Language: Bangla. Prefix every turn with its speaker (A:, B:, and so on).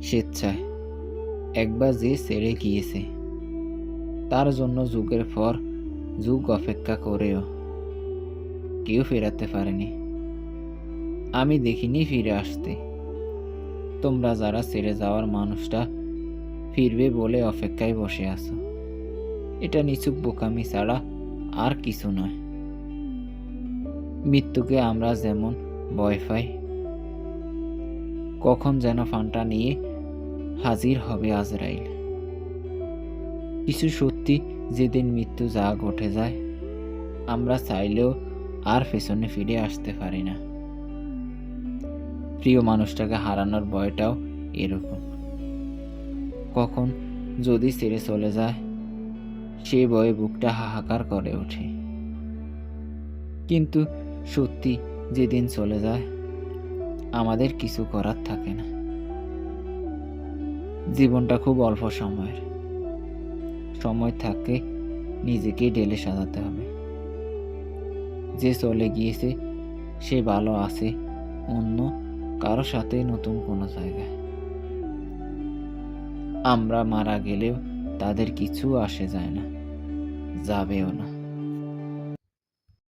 A: স্বেচ্ছায় একবার যে ছেড়ে গিয়েছে তার জন্য যুগের পর যুগ অপেক্ষা করেও কেউ ফেরাতে পারেনি। আমি দেখিনি ফিরে আসতে। তোমরা যারা ছেড়ে যাওয়ার মানুষটা ফিরবে বলে অপেক্ষায় বসে আছো, এটা নিছক বোকামি ছাড়া আর কিছু নয়। মৃত্যুকে আমরা যেমন ভয় পাই, কখন যেন ফানটা নিয়ে হাজির হবে আজরাইল। কিছু সত্যি, যেদিন মৃত্যু যা ঘটে যায় আমরা চাইলেও আর পেছনে ফিরে আসতে পারি না। প্রিয় মানুষটাকে হারানোর ভয়টাও এরকম। কখন যদি ছেড়ে চলে যায় সে ভয়ে বুকটা হাহাকার করে ওঠে। কিন্তু সত্যি, যেদিন চলে যায় আমাদের কিছু করার থাকে না। জীবনটা খুব অল্প সময়ের। সময় থাকে নিজেকে ঢেলে সাজাতে হবে। যে চলে গিয়েছে সে ভালো আছে অন্য কারো সাথে, নতুন কোনো জায়গায়। আমরা মারা গেলেও তাদের কিছু আসে যায় না, যাবেও না।